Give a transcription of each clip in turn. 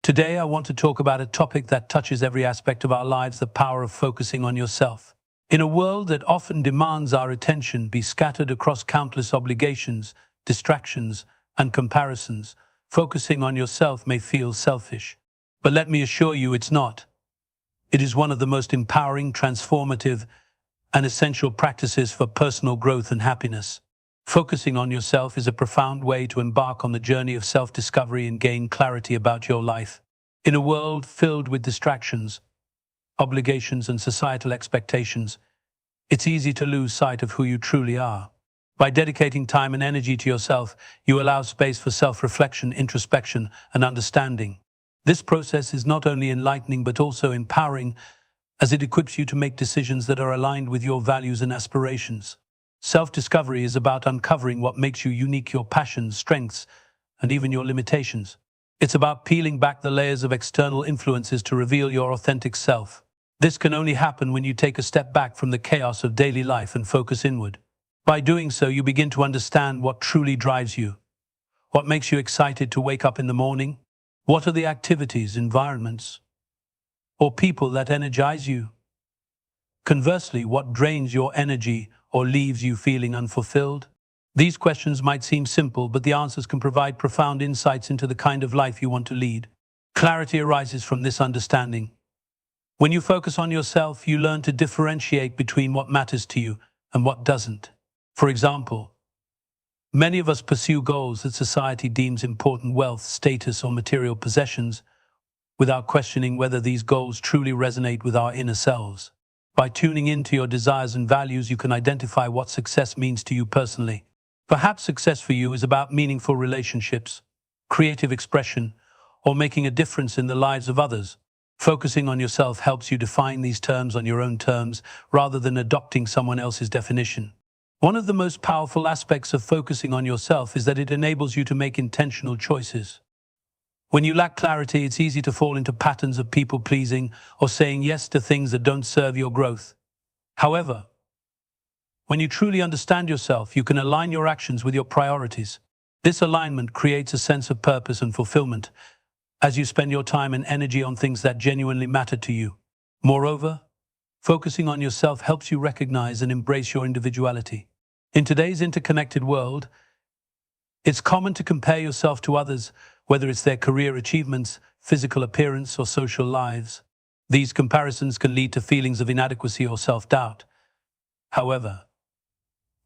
Today, I want to talk about a topic that touches every aspect of our lives: the power of focusing on yourself. In a world that often demands our attention be scattered across countless obligations, distractions, and comparisons, focusing on yourself may feel selfish. But let me assure you it's not. It is one of the most empowering, transformative, and essential practices for personal growth and happiness. Focusing on yourself is a profound way to embark on the journey of self-discovery and gain clarity about your life. In a world filled with distractions, obligations, and societal expectations, it's easy to lose sight of who you truly are. By dedicating time and energy to yourself, you allow space for self-reflection, introspection, and understanding. This process is not only enlightening but also empowering, as it equips you to make decisions that are aligned with your values and aspirations. Self-discovery is about uncovering what makes you unique, your passions, strengths, and even your limitations. It's about peeling back the layers of external influences to reveal your authentic self. This can only happen when you take a step back from the chaos of daily life and focus inward. By doing so, you begin to understand what truly drives you. What makes you excited to wake up in the morning? What are the activities, environments, or people that energize you? Conversely, what drains your energy or leaves you feeling unfulfilled? These questions might seem simple, but the answers can provide profound insights into the kind of life you want to lead. Clarity arises from this understanding. When you focus on yourself, you learn to differentiate between what matters to you and what doesn't. For example, many of us pursue goals that society deems important: wealth, status, or material possessions, without questioning whether these goals truly resonate with our inner selves. By tuning into your desires and values, you can identify what success means to you personally. Perhaps success for you is about meaningful relationships, creative expression, or making a difference in the lives of others. Focusing on yourself helps you define these terms on your own terms rather than adopting someone else's definition. One of the most powerful aspects of focusing on yourself is that it enables you to make intentional choices. When you lack clarity, it's easy to fall into patterns of people-pleasing or saying yes to things that don't serve your growth. However, when you truly understand yourself, you can align your actions with your priorities. This alignment creates a sense of purpose and fulfillment as you spend your time and energy on things that genuinely matter to you. Moreover, focusing on yourself helps you recognize and embrace your individuality. In today's interconnected world, it's common to compare yourself to others, whether it's their career achievements, physical appearance, or social lives. These comparisons can lead to feelings of inadequacy or self-doubt. However,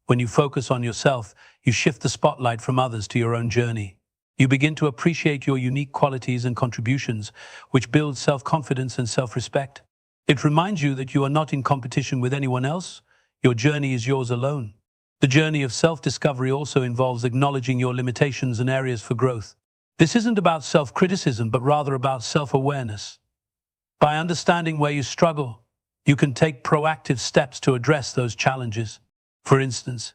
when you focus on yourself, you shift the spotlight from others to your own journey. You begin to appreciate your unique qualities and contributions, which build self-confidence and self-respect. It reminds you that you are not in competition with anyone else. Your journey is yours alone. The journey of self-discovery also involves acknowledging your limitations and areas for growth. This isn't about self-criticism, but rather about self-awareness. By understanding where you struggle, you can take proactive steps to address those challenges. For instance,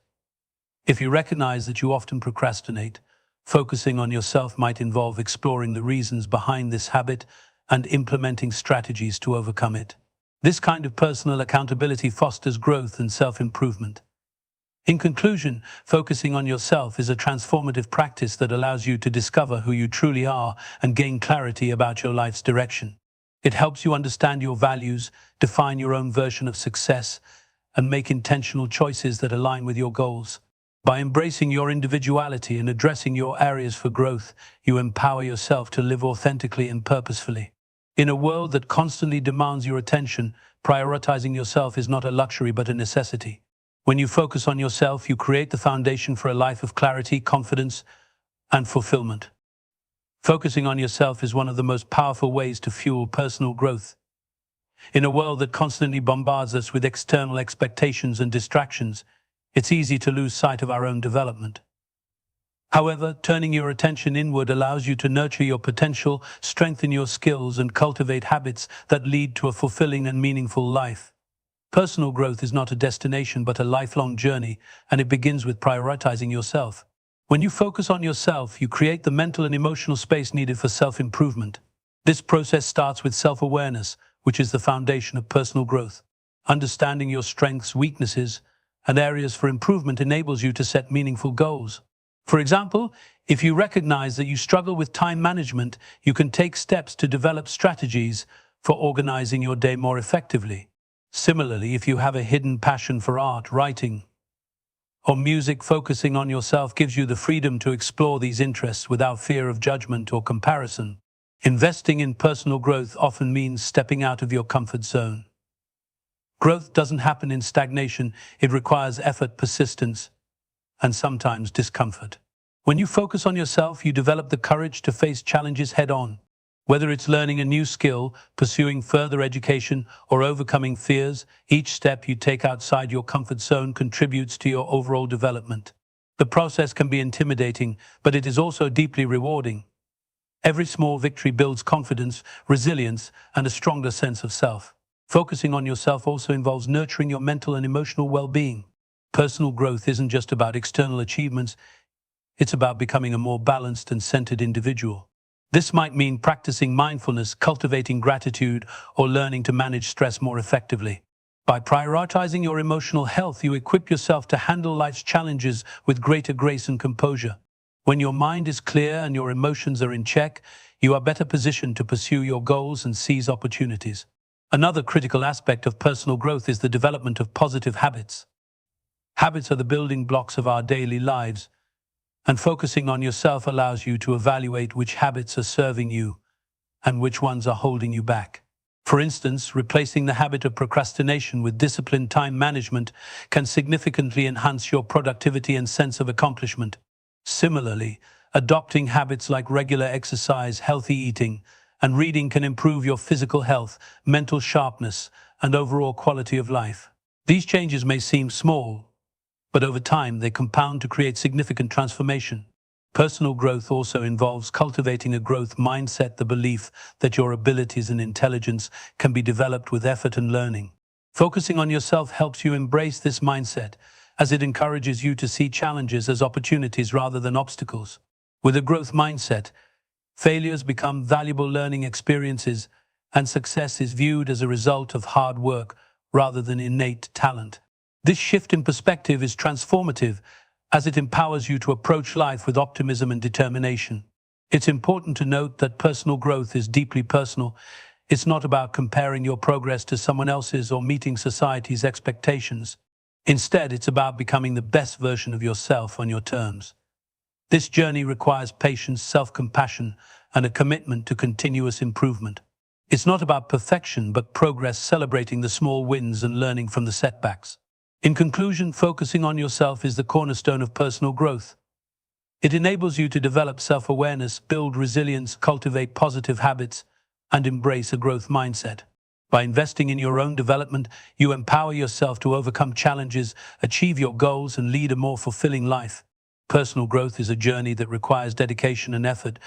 if you recognize that you often procrastinate, focusing on yourself might involve exploring the reasons behind this habit and implementing strategies to overcome it. This kind of personal accountability fosters growth and self-improvement. In conclusion, focusing on yourself is a transformative practice that allows you to discover who you truly are and gain clarity about your life's direction. It helps you understand your values, define your own version of success, and make intentional choices that align with your goals. By embracing your individuality and addressing your areas for growth, you empower yourself to live authentically and purposefully. In a world that constantly demands your attention, prioritizing yourself is not a luxury but a necessity. When you focus on yourself, you create the foundation for a life of clarity, confidence, and fulfillment. Focusing on yourself is one of the most powerful ways to fuel personal growth. In a world that constantly bombards us with external expectations and distractions, it's easy to lose sight of our own development. However, turning your attention inward allows you to nurture your potential, strengthen your skills, and cultivate habits that lead to a fulfilling and meaningful life. Personal growth is not a destination but a lifelong journey, and it begins with prioritizing yourself. When you focus on yourself, you create the mental and emotional space needed for self-improvement. This process starts with self-awareness, which is the foundation of personal growth. Understanding your strengths, weaknesses, and areas for improvement enables you to set meaningful goals. For example, if you recognize that you struggle with time management, you can take steps to develop strategies for organizing your day more effectively. Similarly, if you have a hidden passion for art, writing, or music, focusing on yourself gives you the freedom to explore these interests without fear of judgment or comparison. Investing in personal growth often means stepping out of your comfort zone. Growth doesn't happen in stagnation, it requires effort, persistence, and sometimes discomfort. When you focus on yourself, you develop the courage to face challenges head-on. Whether it's learning a new skill, pursuing further education, or overcoming fears, each step you take outside your comfort zone contributes to your overall development. The process can be intimidating, but it is also deeply rewarding. Every small victory builds confidence, resilience, and a stronger sense of self. Focusing on yourself also involves nurturing your mental and emotional well-being. Personal growth isn't just about external achievements, it's about becoming a more balanced and centered individual. This might mean practicing mindfulness, cultivating gratitude, or learning to manage stress more effectively. By prioritizing your emotional health, you equip yourself to handle life's challenges with greater grace and composure. When your mind is clear and your emotions are in check, you are better positioned to pursue your goals and seize opportunities. Another critical aspect of personal growth is the development of positive habits. Habits are the building blocks of our daily lives, and focusing on yourself allows you to evaluate which habits are serving you and which ones are holding you back. For instance, replacing the habit of procrastination with disciplined time management can significantly enhance your productivity and sense of accomplishment. Similarly, adopting habits like regular exercise, healthy eating, and reading can improve your physical health, mental sharpness, and overall quality of life. These changes may seem small, but over time they compound to create significant transformation. Personal growth also involves cultivating a growth mindset, the belief that your abilities and intelligence can be developed with effort and learning. Focusing on yourself helps you embrace this mindset, as it encourages you to see challenges as opportunities rather than obstacles. With a growth mindset, failures become valuable learning experiences, and success is viewed as a result of hard work rather than innate talent. This shift in perspective is transformative, as it empowers you to approach life with optimism and determination. It's important to note that personal growth is deeply personal. It's not about comparing your progress to someone else's or meeting society's expectations. Instead, it's about becoming the best version of yourself on your terms. This journey requires patience, self-compassion, and a commitment to continuous improvement. It's not about perfection, but progress, celebrating the small wins and learning from the setbacks. In conclusion, focusing on yourself is the cornerstone of personal growth. It enables you to develop self-awareness, build resilience, cultivate positive habits, and embrace a growth mindset. By investing in your own development, you empower yourself to overcome challenges, achieve your goals, and lead a more fulfilling life. Personal growth is a journey that requires dedication and effort,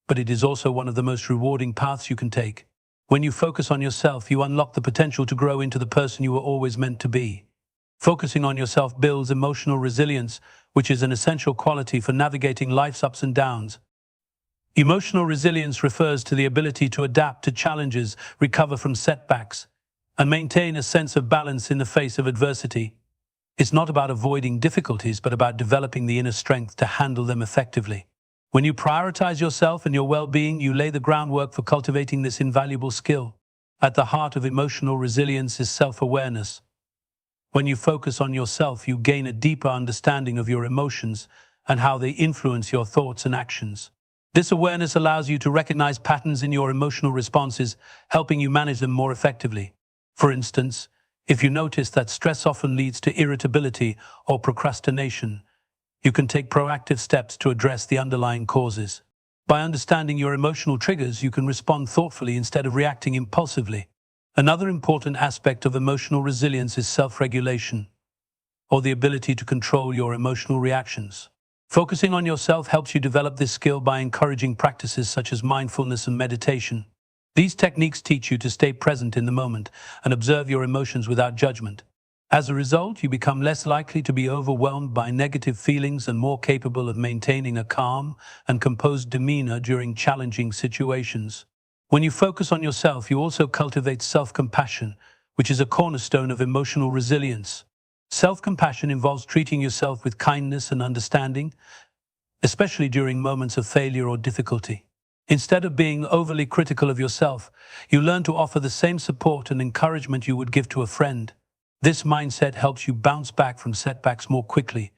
but it is also one of the most rewarding paths you can take. When you focus on yourself, you unlock the potential to grow into the person you were always meant to be. Focusing on yourself builds emotional resilience, which is an essential quality for navigating life's ups and downs. Emotional resilience refers to the ability to adapt to challenges, recover from setbacks, and maintain a sense of balance in the face of adversity. It's not about avoiding difficulties, but about developing the inner strength to handle them effectively. When you prioritize yourself and your well-being, you lay the groundwork for cultivating this invaluable skill. At the heart of emotional resilience is self-awareness. When you focus on yourself, you gain a deeper understanding of your emotions and how they influence your thoughts and actions. This awareness allows you to recognize patterns in your emotional responses, helping you manage them more effectively. For instance, if you notice that stress often leads to irritability or procrastination, you can take proactive steps to address the underlying causes. By understanding your emotional triggers, you can respond thoughtfully instead of reacting impulsively. Another important aspect of emotional resilience is self-regulation, or the ability to control your emotional reactions. Focusing on yourself helps you develop this skill by encouraging practices such as mindfulness and meditation. These techniques teach you to stay present in the moment and observe your emotions without judgment. As a result, you become less likely to be overwhelmed by negative feelings and more capable of maintaining a calm and composed demeanor during challenging situations. When you focus on yourself, you also cultivate self-compassion, which is a cornerstone of emotional resilience. Self-compassion involves treating yourself with kindness and understanding, especially during moments of failure or difficulty. Instead of being overly critical of yourself, you learn to offer the same support and encouragement you would give to a friend. This mindset helps you bounce back from setbacks more quickly,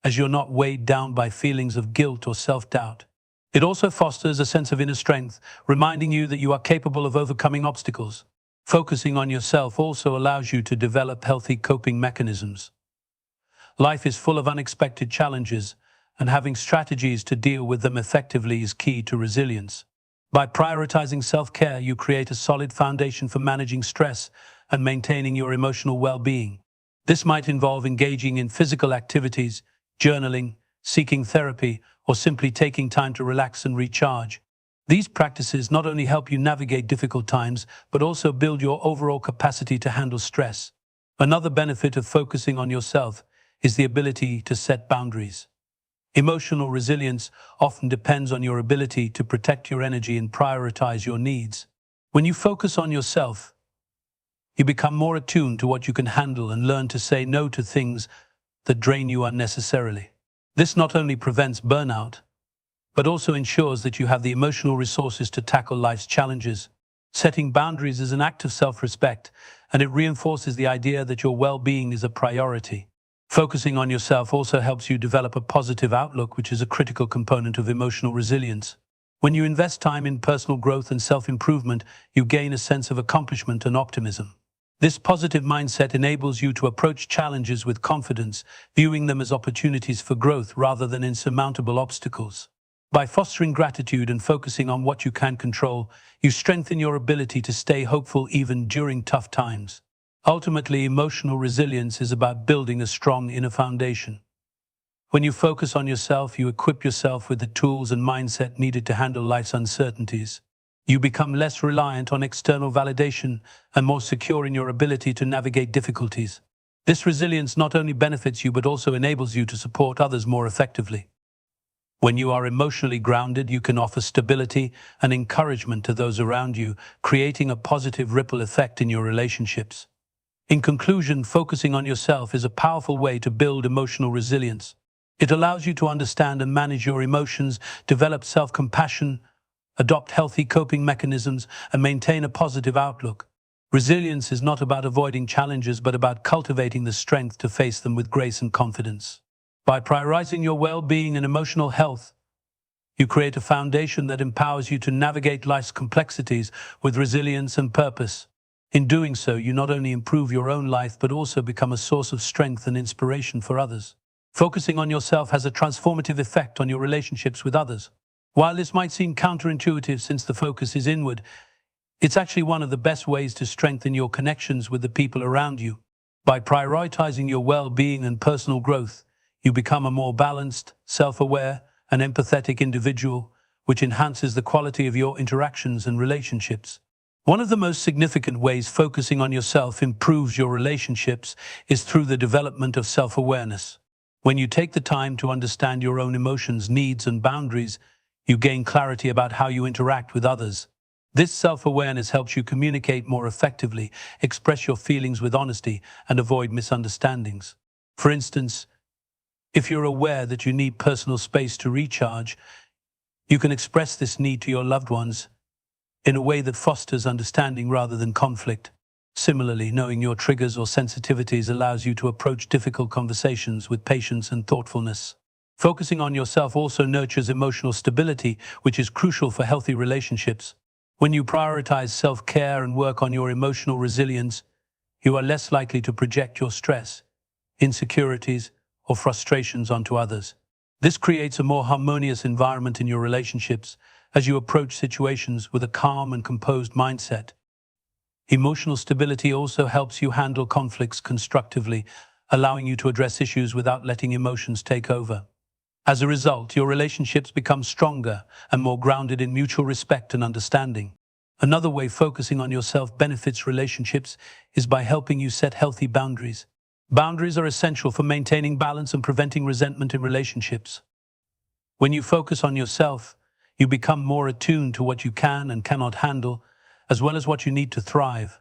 as you're not weighed down by feelings of guilt or self-doubt. It also fosters a sense of inner strength, reminding you that you are capable of overcoming obstacles. Focusing on yourself also allows you to develop healthy coping mechanisms. Life is full of unexpected challenges, and having strategies to deal with them effectively is key to resilience. By prioritizing self-care, you create a solid foundation for managing stress and maintaining your emotional well-being. This might involve engaging in physical activities, journaling, seeking therapy, or simply taking time to relax and recharge. These practices not only help you navigate difficult times, but also build your overall capacity to handle stress. Another benefit of focusing on yourself is the ability to set boundaries. Emotional resilience often depends on your ability to protect your energy and prioritize your needs. When you focus on yourself, you become more attuned to what you can handle and learn to say no to things that drain you unnecessarily. This not only prevents burnout, but also ensures that you have the emotional resources to tackle life's challenges. Setting boundaries is an act of self-respect, and it reinforces the idea that your well-being is a priority. Focusing on yourself also helps you develop a positive outlook, which is a critical component of emotional resilience. When you invest time in personal growth and self-improvement, you gain a sense of accomplishment and optimism. This positive mindset enables you to approach challenges with confidence, viewing them as opportunities for growth rather than insurmountable obstacles. By fostering gratitude and focusing on what you can control, you strengthen your ability to stay hopeful even during tough times. Ultimately, emotional resilience is about building a strong inner foundation. When you focus on yourself, you equip yourself with the tools and mindset needed to handle life's uncertainties. You become less reliant on external validation and more secure in your ability to navigate difficulties. This resilience not only benefits you but also enables you to support others more effectively. When you are emotionally grounded, you can offer stability and encouragement to those around you, creating a positive ripple effect in your relationships. In conclusion, focusing on yourself is a powerful way to build emotional resilience. It allows you to understand and manage your emotions, develop self-compassion, adopt healthy coping mechanisms, and maintain a positive outlook. Resilience is not about avoiding challenges, but about cultivating the strength to face them with grace and confidence. By prioritizing your well-being and emotional health, you create a foundation that empowers you to navigate life's complexities with resilience and purpose. In doing so, you not only improve your own life, but also become a source of strength and inspiration for others. Focusing on yourself has a transformative effect on your relationships with others. While this might seem counterintuitive since the focus is inward, it's actually one of the best ways to strengthen your connections with the people around you. By prioritizing your well-being and personal growth, you become a more balanced, self-aware, and empathetic individual, which enhances the quality of your interactions and relationships. One of the most significant ways focusing on yourself improves your relationships is through the development of self-awareness. When you take the time to understand your own emotions, needs, and boundaries, you gain clarity about how you interact with others. This self-awareness helps you communicate more effectively, express your feelings with honesty, and avoid misunderstandings. For instance, if you're aware that you need personal space to recharge, you can express this need to your loved ones in a way that fosters understanding rather than conflict. Similarly, knowing your triggers or sensitivities allows you to approach difficult conversations with patience and thoughtfulness. Focusing on yourself also nurtures emotional stability, which is crucial for healthy relationships. When you prioritize self-care and work on your emotional resilience, you are less likely to project your stress, insecurities, or frustrations onto others. This creates a more harmonious environment in your relationships as you approach situations with a calm and composed mindset. Emotional stability also helps you handle conflicts constructively, allowing you to address issues without letting emotions take over. As a result, your relationships become stronger and more grounded in mutual respect and understanding. Another way focusing on yourself benefits relationships is by helping you set healthy boundaries. Boundaries are essential for maintaining balance and preventing resentment in relationships. When you focus on yourself, you become more attuned to what you can and cannot handle, as well as what you need to thrive.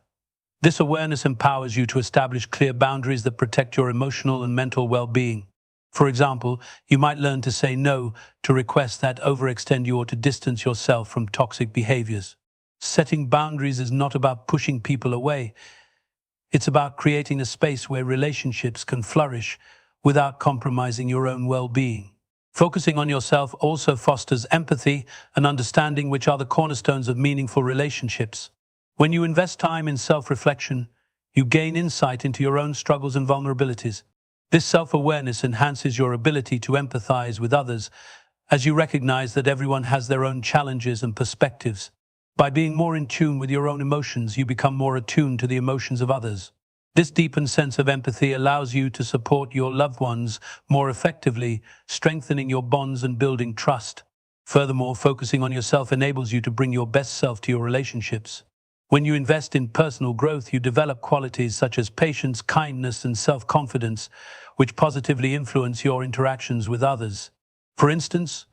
This awareness empowers you to establish clear boundaries that protect your emotional and mental well-being. For example, you might learn to say no to requests that overextend you or to distance yourself from toxic behaviors. Setting boundaries is not about pushing people away. It's about creating a space where relationships can flourish without compromising your own well-being. Focusing on yourself also fosters empathy and understanding, which are the cornerstones of meaningful relationships. When you invest time in self-reflection, you gain insight into your own struggles and vulnerabilities. This self-awareness enhances your ability to empathize with others, as you recognize that everyone has their own challenges and perspectives. By being more in tune with your own emotions, you become more attuned to the emotions of others. This deepened sense of empathy allows you to support your loved ones more effectively, strengthening your bonds and building trust. Furthermore, focusing on yourself enables you to bring your best self to your relationships. When you invest in personal growth, you develop qualities such as patience, kindness, and self-confidence, which positively influence your interactions with others. For instance,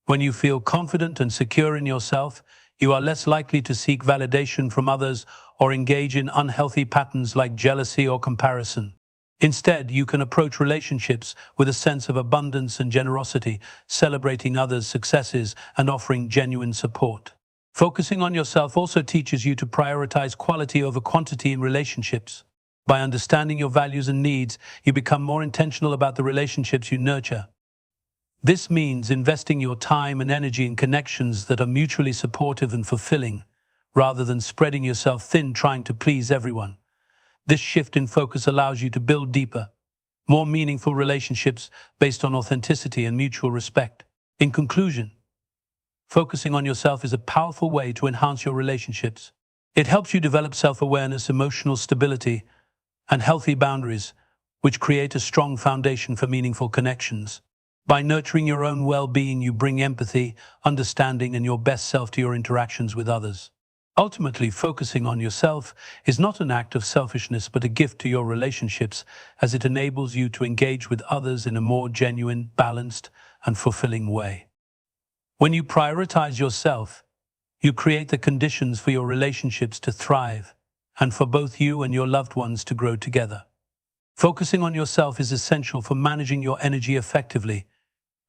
when you feel confident and secure in yourself, you are less likely to seek validation from others or engage in unhealthy patterns like jealousy or comparison. Instead, you can approach relationships with a sense of abundance and generosity, celebrating others' successes and offering genuine support. Focusing on yourself also teaches you to prioritize quality over quantity in relationships. By understanding your values and needs, you become more intentional about the relationships you nurture. This means investing your time and energy in connections that are mutually supportive and fulfilling, rather than spreading yourself thin trying to please everyone. This shift in focus allows you to build deeper, more meaningful relationships based on authenticity and mutual respect. In conclusion, focusing on yourself is a powerful way to enhance your relationships. It helps you develop self-awareness, emotional stability, and healthy boundaries, which create a strong foundation for meaningful connections. By nurturing your own well-being, you bring empathy, understanding, and your best self to your interactions with others. Ultimately, focusing on yourself is not an act of selfishness, but a gift to your relationships, as it enables you to engage with others in a more genuine, balanced, and fulfilling way. When you prioritize yourself, you create the conditions for your relationships to thrive and for both you and your loved ones to grow together. Focusing on yourself is essential for managing your energy effectively,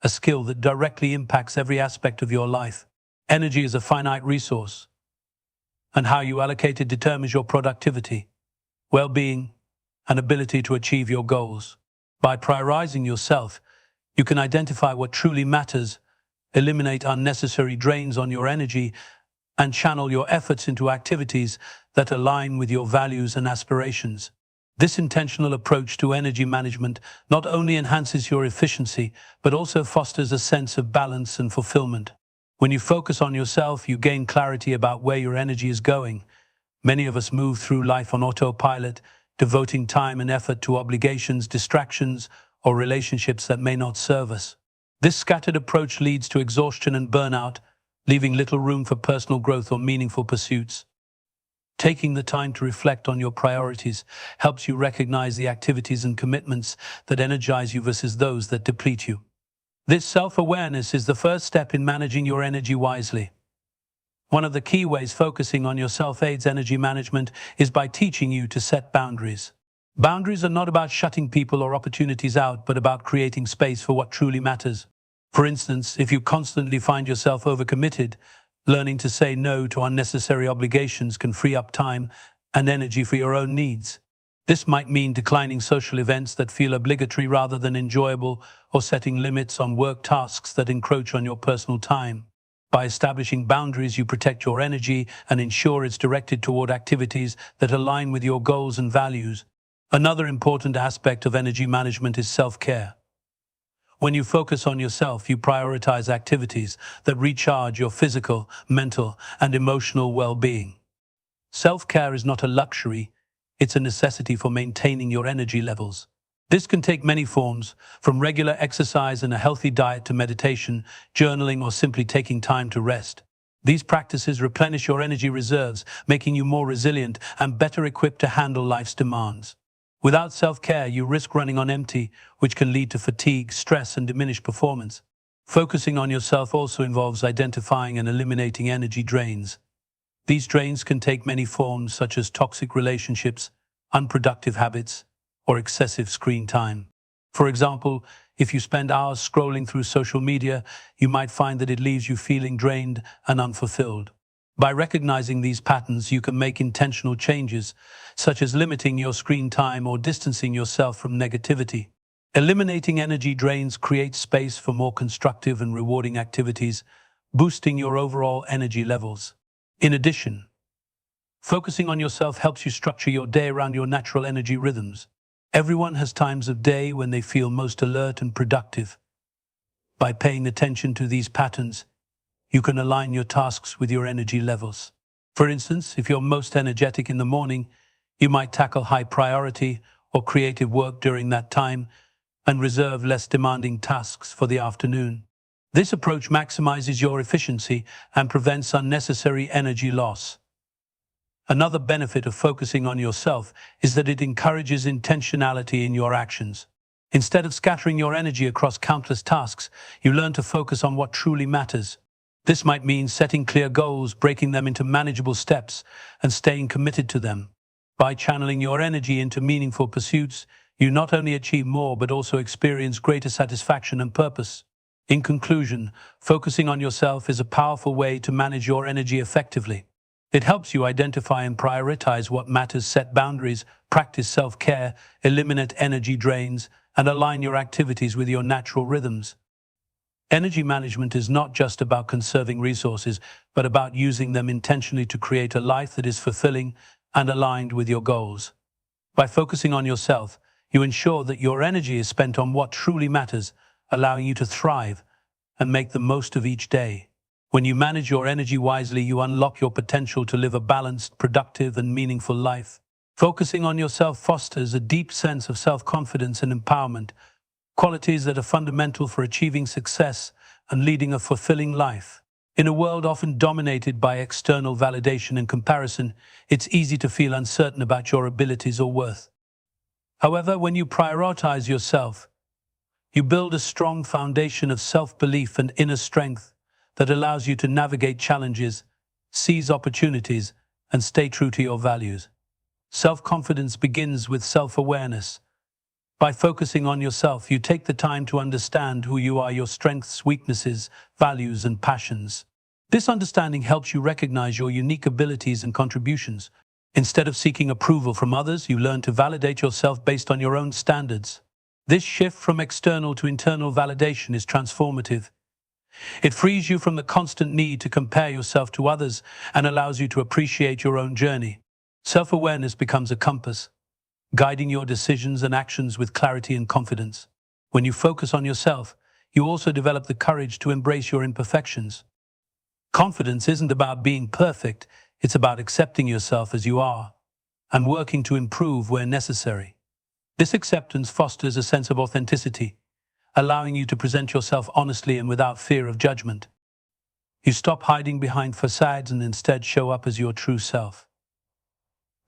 a skill that directly impacts every aspect of your life. Energy is a finite resource, and how you allocate it determines your productivity, well-being, and ability to achieve your goals. By prioritizing yourself, you can identify what truly matters, eliminate unnecessary drains on your energy, and channel your efforts into activities that align with your values and aspirations. This intentional approach to energy management not only enhances your efficiency, but also fosters a sense of balance and fulfillment. When you focus on yourself, you gain clarity about where your energy is going. Many of us move through life on autopilot, devoting time and effort to obligations, distractions, or relationships that may not serve us. This scattered approach leads to exhaustion and burnout, leaving little room for personal growth or meaningful pursuits. Taking the time to reflect on your priorities helps you recognize the activities and commitments that energize you versus those that deplete you. This self-awareness is the first step in managing your energy wisely. One of the key ways focusing on yourself aids energy management is by teaching you to set boundaries. Boundaries are not about shutting people or opportunities out, but about creating space for what truly matters. For instance, if you constantly find yourself overcommitted, learning to say no to unnecessary obligations can free up time and energy for your own needs. This might mean declining social events that feel obligatory rather than enjoyable, or setting limits on work tasks that encroach on your personal time. By establishing boundaries, you protect your energy and ensure it's directed toward activities that align with your goals and values. Another important aspect of energy management is self-care. When you focus on yourself, you prioritize activities that recharge your physical, mental, and emotional well-being. Self-care is not a luxury, it's a necessity for maintaining your energy levels. This can take many forms, from regular exercise and a healthy diet to meditation, journaling, or simply taking time to rest. These practices replenish your energy reserves, making you more resilient and better equipped to handle life's demands. Without self-care, you risk running on empty, which can lead to fatigue, stress, and diminished performance. Focusing on yourself also involves identifying and eliminating energy drains. These drains can take many forms, such as toxic relationships, unproductive habits, or excessive screen time. For example, if you spend hours scrolling through social media, you might find that it leaves you feeling drained and unfulfilled. By recognizing these patterns, you can make intentional changes, such as limiting your screen time or distancing yourself from negativity. Eliminating energy drains creates space for more constructive and rewarding activities, boosting your overall energy levels. In addition, focusing on yourself helps you structure your day around your natural energy rhythms. Everyone has times of day when they feel most alert and productive. By paying attention to these patterns, you can align your tasks with your energy levels. For instance, if you're most energetic in the morning, you might tackle high priority or creative work during that time and reserve less demanding tasks for the afternoon. This approach maximizes your efficiency and prevents unnecessary energy loss. Another benefit of focusing on yourself is that it encourages intentionality in your actions. Instead of scattering your energy across countless tasks, you learn to focus on what truly matters. This might mean setting clear goals, breaking them into manageable steps, and staying committed to them. By channeling your energy into meaningful pursuits, you not only achieve more but also experience greater satisfaction and purpose. In conclusion, focusing on yourself is a powerful way to manage your energy effectively. It helps you identify and prioritize what matters, set boundaries, practice self-care, eliminate energy drains, and align your activities with your natural rhythms. Energy management is not just about conserving resources, but about using them intentionally to create a life that is fulfilling and aligned with your goals. By focusing on yourself, you ensure that your energy is spent on what truly matters, allowing you to thrive and make the most of each day. When you manage your energy wisely, you unlock your potential to live a balanced, productive, and meaningful life. Focusing on yourself fosters a deep sense of self-confidence and empowerment, qualities that are fundamental for achieving success and leading a fulfilling life. In a world often dominated by external validation and comparison, it's easy to feel uncertain about your abilities or worth. However, when you prioritize yourself, you build a strong foundation of self-belief and inner strength that allows you to navigate challenges, seize opportunities, and stay true to your values. Self-confidence begins with self-awareness. By focusing on yourself, you take the time to understand who you are, your strengths, weaknesses, values, and passions. This understanding helps you recognize your unique abilities and contributions. Instead of seeking approval from others, you learn to validate yourself based on your own standards. This shift from external to internal validation is transformative. It frees you from the constant need to compare yourself to others and allows you to appreciate your own journey. Self-awareness becomes a compass, guiding your decisions and actions with clarity and confidence. When you focus on yourself, you also develop the courage to embrace your imperfections. Confidence isn't about being perfect, it's about accepting yourself as you are and working to improve where necessary. This acceptance fosters a sense of authenticity, allowing you to present yourself honestly and without fear of judgment. You stop hiding behind facades and instead show up as your true self.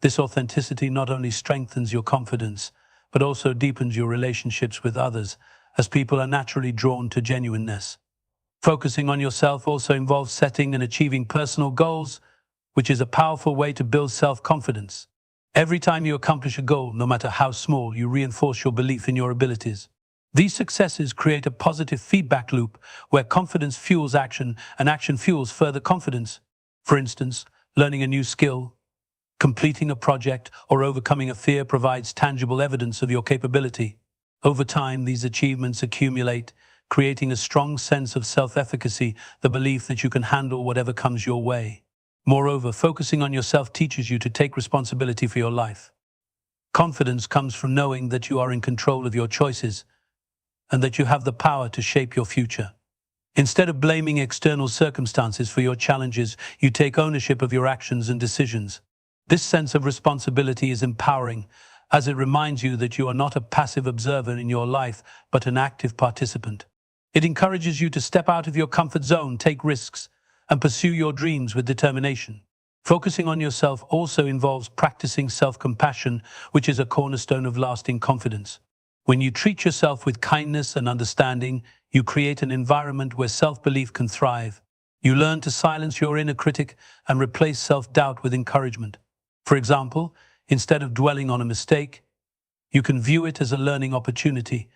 This authenticity not only strengthens your confidence, but also deepens your relationships with others, as people are naturally drawn to genuineness. Focusing on yourself also involves setting and achieving personal goals, which is a powerful way to build self-confidence. Every time you accomplish a goal, no matter how small, you reinforce your belief in your abilities. These successes create a positive feedback loop where confidence fuels action and action fuels further confidence. For instance, learning a new skill, completing a project, or overcoming a fear provides tangible evidence of your capability. Over time, these achievements accumulate, creating a strong sense of self-efficacy, the belief that you can handle whatever comes your way. Moreover, focusing on yourself teaches you to take responsibility for your life. Confidence comes from knowing that you are in control of your choices and that you have the power to shape your future. Instead of blaming external circumstances for your challenges, you take ownership of your actions and decisions. This sense of responsibility is empowering, as it reminds you that you are not a passive observer in your life, but an active participant. It encourages you to step out of your comfort zone, take risks, and pursue your dreams with determination. Focusing on yourself also involves practicing self-compassion, which is a cornerstone of lasting confidence. When you treat yourself with kindness and understanding, you create an environment where self-belief can thrive. You learn to silence your inner critic and replace self-doubt with encouragement. For example, instead of dwelling on a mistake, you can view it as a learning opportunity,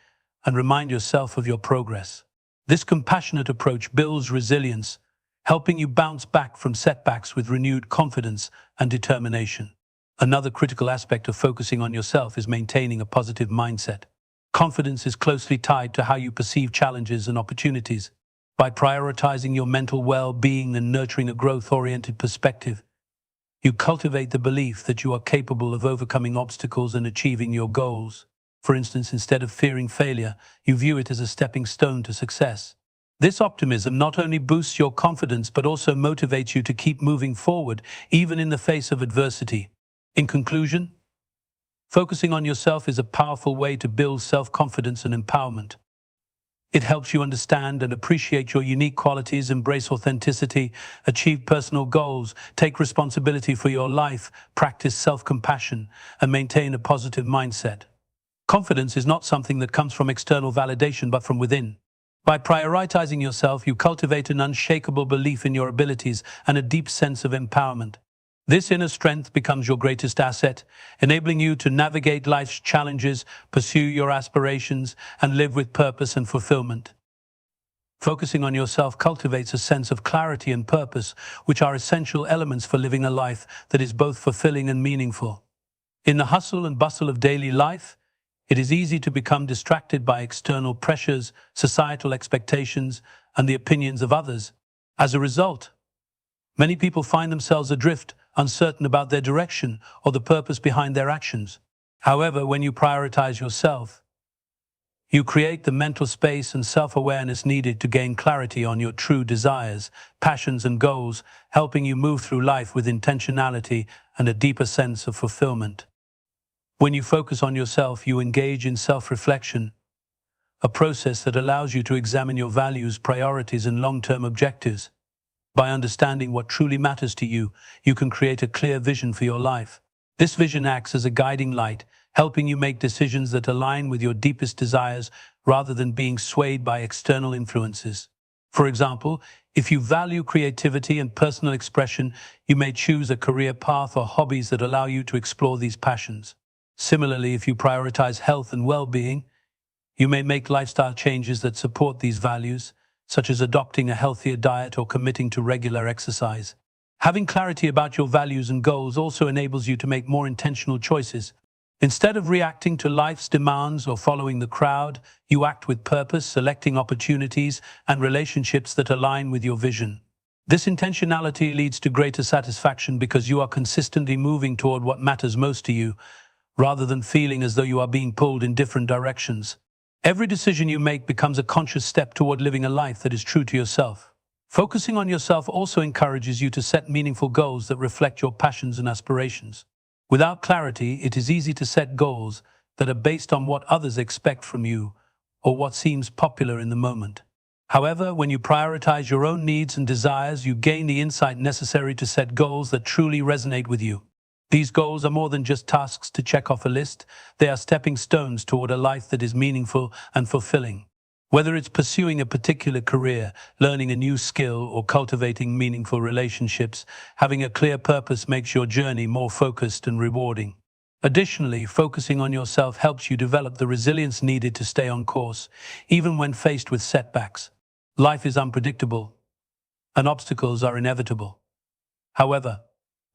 and remind yourself of your progress. This compassionate approach builds resilience, helping you bounce back from setbacks with renewed confidence and determination. Another critical aspect of focusing on yourself is maintaining a positive mindset. Confidence is closely tied to how you perceive challenges and opportunities. By prioritizing your mental well-being and nurturing a growth-oriented perspective, you cultivate the belief that you are capable of overcoming obstacles and achieving your goals. For instance, instead of fearing failure, you view it as a stepping stone to success. This optimism not only boosts your confidence but also motivates you to keep moving forward, even in the face of adversity. In conclusion, focusing on yourself is a powerful way to build self-confidence and empowerment. It helps you understand and appreciate your unique qualities, embrace authenticity, achieve personal goals, take responsibility for your life, practice self-compassion, and maintain a positive mindset. Confidence is not something that comes from external validation but from within. By prioritizing yourself, you cultivate an unshakable belief in your abilities and a deep sense of empowerment. This inner strength becomes your greatest asset, enabling you to navigate life's challenges, pursue your aspirations, and live with purpose and fulfillment. Focusing on yourself cultivates a sense of clarity and purpose, which are essential elements for living a life that is both fulfilling and meaningful. In the hustle and bustle of daily life, it is easy to become distracted by external pressures, societal expectations, and the opinions of others. As a result, many people find themselves adrift, uncertain about their direction or the purpose behind their actions. However, when you prioritize yourself, you create the mental space and self-awareness needed to gain clarity on your true desires, passions, and goals, helping you move through life with intentionality and a deeper sense of fulfillment. When you focus on yourself, you engage in self-reflection, a process that allows you to examine your values, priorities, and long-term objectives. By understanding what truly matters to you, you can create a clear vision for your life. This vision acts as a guiding light, helping you make decisions that align with your deepest desires rather than being swayed by external influences. For example, if you value creativity and personal expression, you may choose a career path or hobbies that allow you to explore these passions. Similarly, if you prioritize health and well-being, you may make lifestyle changes that support these values, such as adopting a healthier diet or committing to regular exercise. Having clarity about your values and goals also enables you to make more intentional choices. Instead of reacting to life's demands or following the crowd, you act with purpose, selecting opportunities and relationships that align with your vision. This intentionality leads to greater satisfaction because you are consistently moving toward what matters most to you, rather than feeling as though you are being pulled in different directions. Every decision you make becomes a conscious step toward living a life that is true to yourself. Focusing on yourself also encourages you to set meaningful goals that reflect your passions and aspirations. Without clarity, it is easy to set goals that are based on what others expect from you or what seems popular in the moment. However, when you prioritize your own needs and desires, you gain the insight necessary to set goals that truly resonate with you. These goals are more than just tasks to check off a list. They are stepping stones toward a life that is meaningful and fulfilling. Whether it's pursuing a particular career, learning a new skill, or cultivating meaningful relationships, having a clear purpose makes your journey more focused and rewarding. Additionally, focusing on yourself helps you develop the resilience needed to stay on course, even when faced with setbacks. Life is unpredictable, and obstacles are inevitable. However,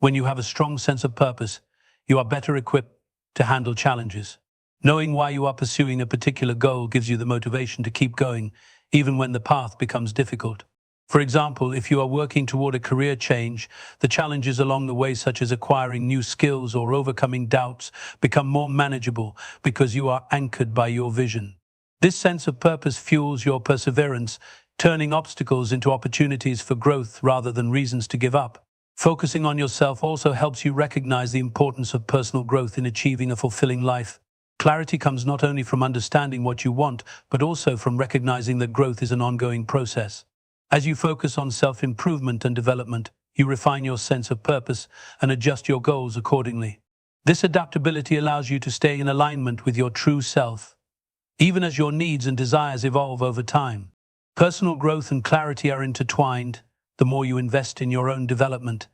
when you have a strong sense of purpose, you are better equipped to handle challenges. Knowing why you are pursuing a particular goal gives you the motivation to keep going, even when the path becomes difficult. For example, if you are working toward a career change, the challenges along the way, such as acquiring new skills or overcoming doubts, become more manageable because you are anchored by your vision. This sense of purpose fuels your perseverance, turning obstacles into opportunities for growth rather than reasons to give up. Focusing on yourself also helps you recognize the importance of personal growth in achieving a fulfilling life. Clarity comes not only from understanding what you want, but also from recognizing that growth is an ongoing process. As you focus on self-improvement and development, you refine your sense of purpose and adjust your goals accordingly. This adaptability allows you to stay in alignment with your true self, even as your needs and desires evolve over time. Personal growth and clarity are intertwined. The more you invest in your own development,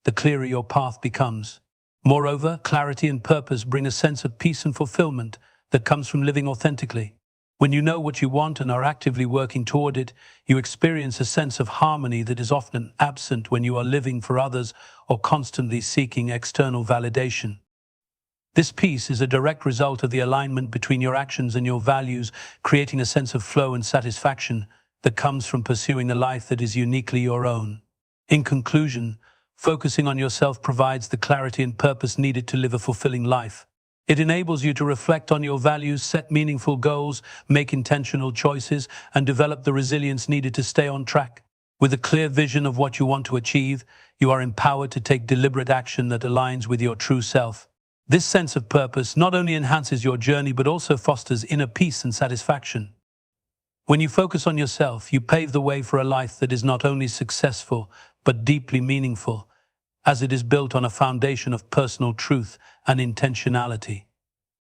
the clearer your path becomes. Moreover, clarity and purpose bring a sense of peace and fulfillment that comes from living authentically. When you know what you want and are actively working toward it, you experience a sense of harmony that is often absent when you are living for others or constantly seeking external validation. This peace is a direct result of the alignment between your actions and your values, creating a sense of flow and satisfaction that comes from pursuing the life that is uniquely your own. In conclusion, focusing on yourself provides the clarity and purpose needed to live a fulfilling life. It enables you to reflect on your values, set meaningful goals, make intentional choices, and develop the resilience needed to stay on track. With a clear vision of what you want to achieve, you are empowered to take deliberate action that aligns with your true self. This sense of purpose not only enhances your journey but also fosters inner peace and satisfaction. When you focus on yourself, you pave the way for a life that is not only successful but deeply meaningful, as it is built on a foundation of personal truth and intentionality.